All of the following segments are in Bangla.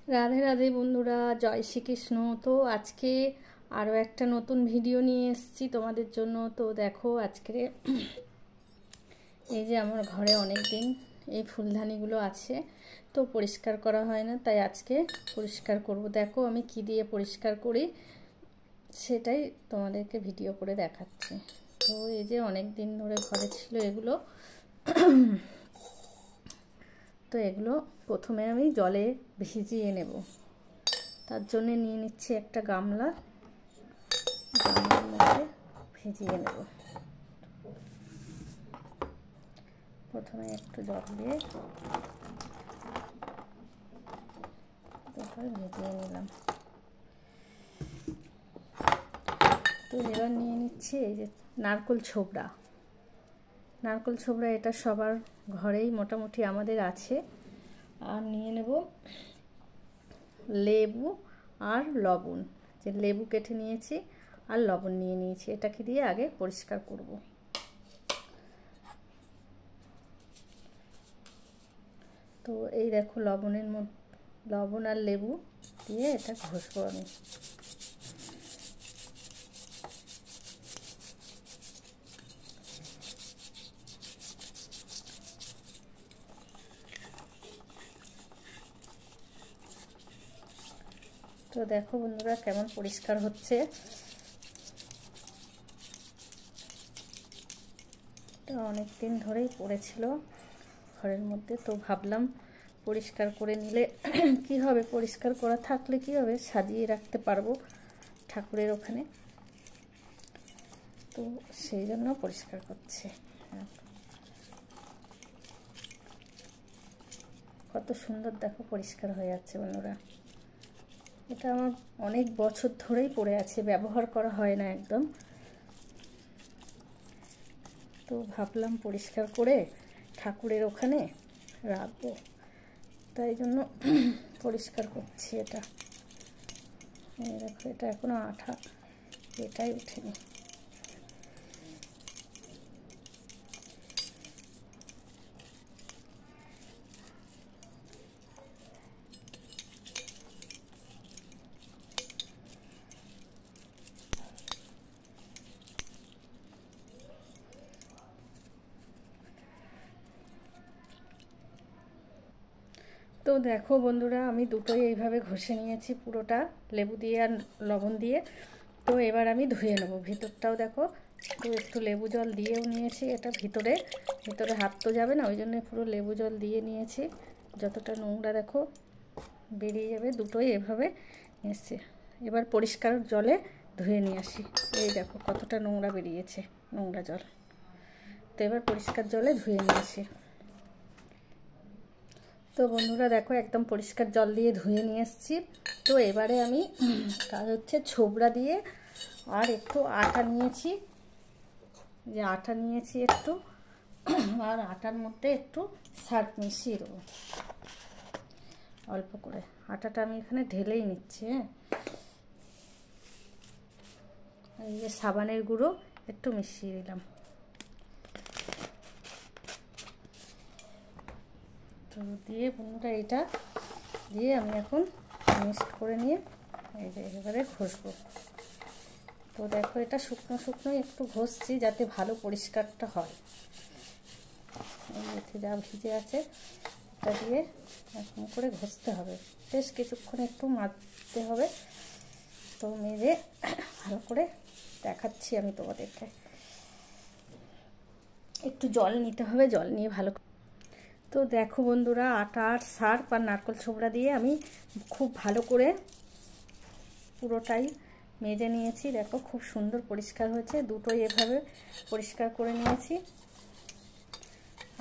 রাধে রাধে বন্ধুরা, জয় শ্রীকৃষ্ণ। তো আজকে আরও একটা নতুন ভিডিও নিয়ে এসেছি তোমাদের জন্য। তো দেখো আজকে এই যে আমার ঘরে অনেক দিন এই ফুলদানিগুলো আছে, তো পরিষ্কার করা হয় না, তাই আজকে পরিষ্কার করব। দেখো আমি কি দিয়ে পরিষ্কার করি সেটাই তোমাদেরকে ভিডিও করে দেখাচ্ছি। তো এই যে অনেক দিন ধরে ঘরে ছিল এগুলো, তো এগুলো প্রথমে আমি জলে ভিজিয়ে নেব। তার জন্য নিয়ে নিচ্ছি একটা গামলার মধ্যে ভিজিয়ে নেব। প্রথমে একটু জল দিয়ে তারপর ভিজিয়ে নিলাম। তো এবার নিয়ে নিচ্ছি এই যে নারকেল ছোবড়া। নারকেল ছোবড়া এটা সবার ঘরেই মোটামুটি আমাদের আছে। আর নিয়ে নেব লেবু আর লবণ, যে লেবু কেটে নিয়েছি আর লবণ নিয়ে নিয়েছি। এটাকে দিয়ে আগে পরিষ্কার করব। তো এই দেখো লবণের মধ্যে লবণ আর লেবু দিয়ে এটা ঘষবো আমি। তো দেখো বন্ধুরা কেমন পরিষ্কার হচ্ছে। তো অনেক দিন ধরেই পড়েছিল ঘরের মধ্যে, তো ভাবলাম পরিষ্কার করে নিলে কি হবে, পরিষ্কার করা থাকলে কি হবে, সাজিয়ে রাখতে পারবো ঠাকুরের ওখানে। তো সেই জন্য পরিষ্কার করছে। কত সুন্দর দেখো পরিষ্কার হয়ে যাচ্ছে বন্ধুরা। এটা আমার অনেক বছর ধরেই পড়ে আছে, ব্যবহার করা হয় না একদম। তো ভাবলাম পরিষ্কার করে ঠাকুরের ওখানে রাখবো, তাই জন্য পরিষ্কার করছি এটা। দেখো এটা এখনো আঠা এটাই উঠেনি। তো দেখো বন্ধুরা আমি দুটোই এইভাবে ঘষে নিয়েছি পুরোটা, লেবু দিয়ে আর লবণ দিয়ে। তো এবার আমি ধুয়ে নেব ভিতরটাও। দেখো তো একটু লেবু জল দিয়েও নিয়েছি, এটা ভিতরে হাত তো যাবে না, ওই জন্য পুরো লেবু জল দিয়ে নিয়েছি। যতটা নোংরা দেখো বেরিয়ে যাবে, দুটোই এভাবে এসছে। এবার পরিষ্কার জলে ধুয়ে নিয়ে আসি। এই দেখো কতটা নোংরা বেরিয়েছে, নোংরা জল। তো এবার পরিষ্কার জলে ধুয়ে নিয়ে আসি। তো বন্ধুরা দেখো একদম পরিষ্কার জল দিয়ে ধুয়ে নিয়ে এসেছি। তো এবারে আমি কাজ হচ্ছে ছোবড়া দিয়ে আর একটু আটা নিয়েছি, যে আটা নিয়েছি একটু, আর আটার মধ্যে একটু সার্ফ মিশিয়ে দেবো অল্প করে। আটাটা আমি এখানে ঢেলেই নিচ্ছি। এই যে সাবানের গুঁড়ো একটু মিশিয়ে দিলাম। তো দিয়ে বন্ধুরা এটা দিয়ে আমি এখন মিক্সড করে নিয়ে এই যে এবারে ঘষবো। তো দেখো এটা শুকনো শুকনো একটু ঘষছি যাতে ভালো পরিষ্কারটা হয়। এই যা ভিজে আছে এটা দিয়ে এরকম করে ঘষতে হবে, বেশ কিছুক্ষণ একটু মাজতে হবে। তো মেজে ভালো করে দেখাচ্ছি আমি তোমাদেরকে। একটু জল নিতে হবে, জল নিয়ে ভালো। তো দেখো বন্ধুরা আটা আর সার্ফ আর নারকেল ছোবড়া দিয়ে আমি খুব ভালো করে পুরোটাই মেজে নিয়েছি। দেখো খুব সুন্দর পরিষ্কার হয়েছে, দুটোই এভাবে পরিষ্কার করে নিয়েছি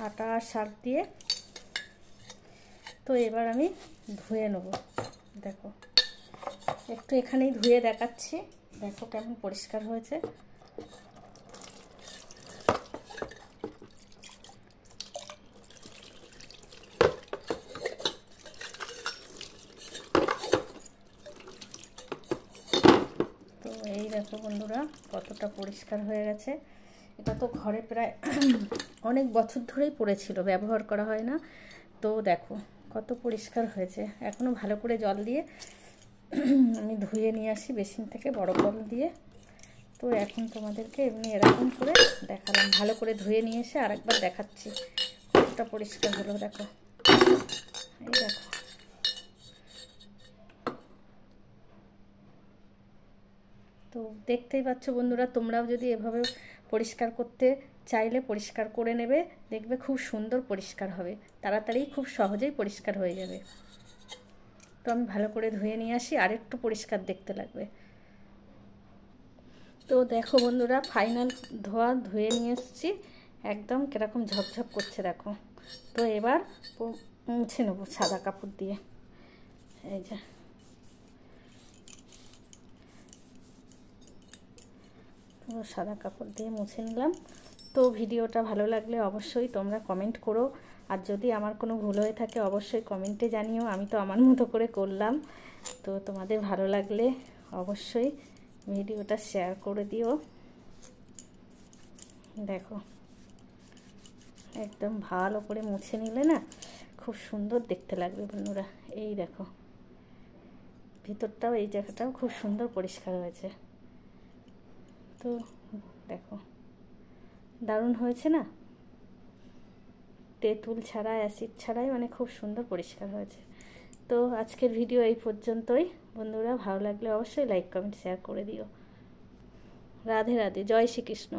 আটা আর সার্ফ দিয়ে। তো এবার আমি ধুয়ে নেব। দেখো একটু এখানেই ধুয়ে দেখাচ্ছি, দেখো কেমন পরিষ্কার হয়েছে। তো এই দেখো বন্ধুরা কতটা পরিষ্কার হয়ে গেছে। এটা তো ঘরে প্রায় অনেক বছর ধরেই পড়েছিল, ব্যবহার করা হয় না। তো দেখো কত পরিষ্কার হয়েছে। এখনও ভালো করে জল দিয়ে আমি ধুয়ে নিয়ে আসি বেসিন থেকে বড় জল দিয়ে। তো এখন তোমাদেরকে এমনি এরকম করে দেখালাম, ভালো করে ধুয়ে নিয়ে এসে আরেকবার দেখাচ্ছি কতটা পরিষ্কার হলো। দেখো, এই দেখো, তো দেখতেই পাচ্ছ বন্ধুরা, তোমরাও যদি এভাবে পরিষ্কার করতে চাইলে পরিষ্কার করে নেবে, দেখবে খুব সুন্দর পরিষ্কার হবে, তাড়াতাড়ি খুব সহজেই পরিষ্কার হয়ে যাবে। তো আমি ভালো করে ধুয়ে নিয়ে আসি, আর একটু পরিষ্কার দেখতে লাগবে। তো দেখো বন্ধুরা, ফাইনাল ধুয়ে নিয়ে এসেছি, একদম কীরকম ঝপঝপ করছে দেখো। তো এবার মুছে নেবো সাদা কাপড় দিয়ে। এই যে তো সাদা কাপড় দিয়ে মুছে নিলাম। তো ভিডিওটা ভালো লাগলে অবশ্যই তোমরা কমেন্ট করো, আর যদি আমার কোনো ভুল হয়ে থাকে অবশ্যই কমেন্টে জানিও। আমি তো আমার মতো করে করলাম, তো তোমাদের ভালো লাগলে অবশ্যই ভিডিওটা শেয়ার করে দিও। দেখো, একদম ভালো করে মুছে নিলে না খুব সুন্দর দেখতে লাগবে বন্ধুরা। এই দেখো, ভিতরটাও এই জায়গাটাও খুব সুন্দর পরিষ্কার হয়েছে। তো দেখো, দারুণ হয়েছে না, তেঁতুল ছাড়া, অ্যাসিড ছাড়াই, মানে খুব সুন্দর পরিষ্কার হয়েছে। তো আজকের ভিডিও এই পর্যন্তই বন্ধুরা, ভালো লাগলে অবশ্যই লাইক কমেন্ট শেয়ার করে দিও। রাধে রাধে, জয় শ্রীকৃষ্ণ।